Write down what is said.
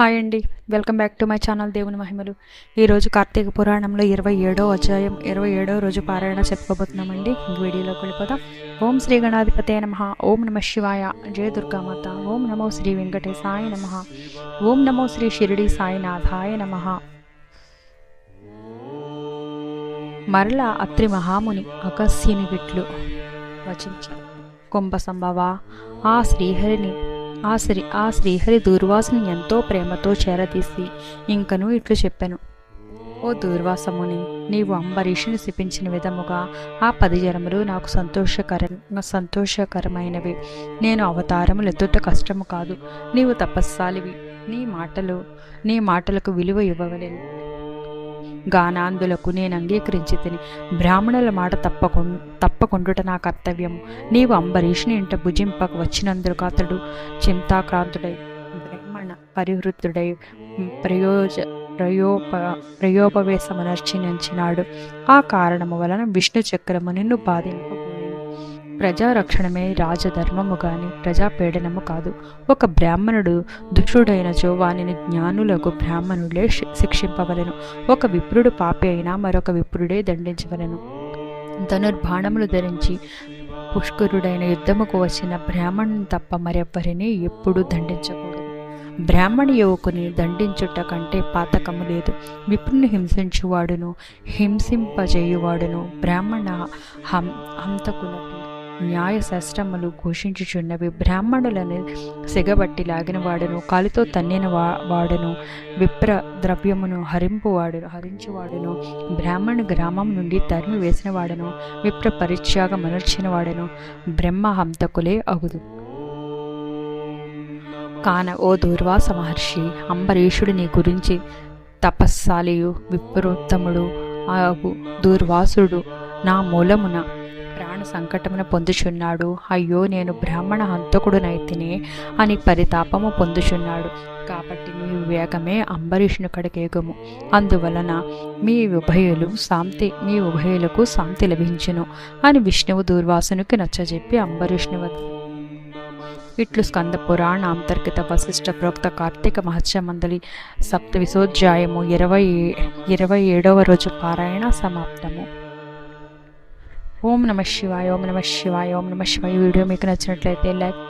Hi అండి, welcome back to my channel దేవుని మహిమలు. ఈరోజు కార్తీక పురాణంలో 27వ అధ్యాయం 27వ రోజు పారాయణ చెప్పుకోబోతున్నామండి. వీడియోలోకి వెళ్ళిపోతాం. ఓం శ్రీ గణాధిపతే నమః. ఓం నమ శివాయ. జయ దుర్గామాత. ఓం నమో శ్రీ వెంకటేశాయ నమః. ఓం నమో శ్రీ షిరిడి సాయినాథాయ నమః. మరల అత్రి మహాముని అగస్త్యుని విట్లు వచించారు. కుంభ సంభవ ఆ శ్రీహరి దూర్వాసుని ఎంతో ప్రేమతో చేరదీసి ఇంకను ఇట్లు చెప్పెను. ఓ దూర్వాసముని, నీవు అంబరీషుని శపించిన విధముగా ఆ 10 జన్మలు నాకు సంతోషకరమైనవి. నేను అవతారములు ఎత్తుట కష్టము కాదు. నీవు తపస్సాలివి. నీ మాటలకు విలువ ఇవ్వవలెను. గానాందులకు నేను అంగీకరించి తిని బ్రాహ్మణుల మాట తప్పకుండుట నా కర్తవ్యము. నీవు అంబరీషుని ఇంట భుజింపక వచ్చినందుకు అతడు చింతాక్రాంతుడై బ్రాహ్మణ పరివృత్తుడై ప్రయోపవేశమునర్చించినాడు. ఆ కారణము వలన విష్ణు చక్రము నిన్ను బాధింపబోయేను. ప్రజారక్షణమే రాజధర్మము గాని ప్రజాపీడనము కాదు. ఒక బ్రాహ్మణుడు దుష్టుడైనచో వానిని జ్ఞానులకు బ్రాహ్మణులే శిక్షింపవలెను. ఒక విప్రుడు పాపి అయినా మరొక విప్రుడే దండించవలెను. ధనుర్బాణములు ధరించి పుష్కరుడైన యుద్ధముకు వచ్చిన బ్రాహ్మణుని తప్ప మరెవ్వరిని ఎప్పుడూ దండించకూడదు. బ్రాహ్మణ యువకుని దండించుట కంటే పాతకము లేదు. విప్రుని హింసించువాడును హింసింపజేయువాడును బ్రాహ్మణ హంతకులకు న్యాయశాస్త్రములు ఘోషించుచున్నవి. బ్రాహ్మణులను సిగబట్టి లాగిన వాడును, కాలితో తన్నిన వాడును, విప్ర ద్రవ్యమును హరించువాడును, బ్రాహ్మణు గ్రామం నుండి తరిమి వేసిన వాడును, విప్ర పరిత్యాగం అనర్చిన వాడును బ్రహ్మ హంతకులే అగుదు. కాన ఓ దూర్వాస మహర్షి, అంబరీషుడు నీ గురించి తపస్సాలియు విప్రోత్తముడు ఆగు దూర్వాసుడు నా మూలమున ప్రాణ సంకటమును పొందుచున్నాడు. అయ్యో, నేను బ్రాహ్మణ హంతకుడునైతినే అని పరితాపము పొందుచున్నాడు. కాబట్టి నీవు వేగమే అంబరీషుని కడకేగము. అందువలన మీ ఉభయులకు శాంతి లభించును అని విష్ణువు దూర్వాసునికి నచ్చజెప్పి అంబరీషుని వద్ద ఇట్లు స్కంద పురాణ అంతర్గత వశిష్ఠ ప్రోక్త కార్తీక మహత్యమందలి సప్తవిశోధ్యాయము 27వ రోజు పారాయణ సమాప్తము. ఓం నమ శివాయ. ఓం నమ శివాయ. ఓం నమ శివాయ. వీడియో మీకు నచ్చినట్లయితే లైక్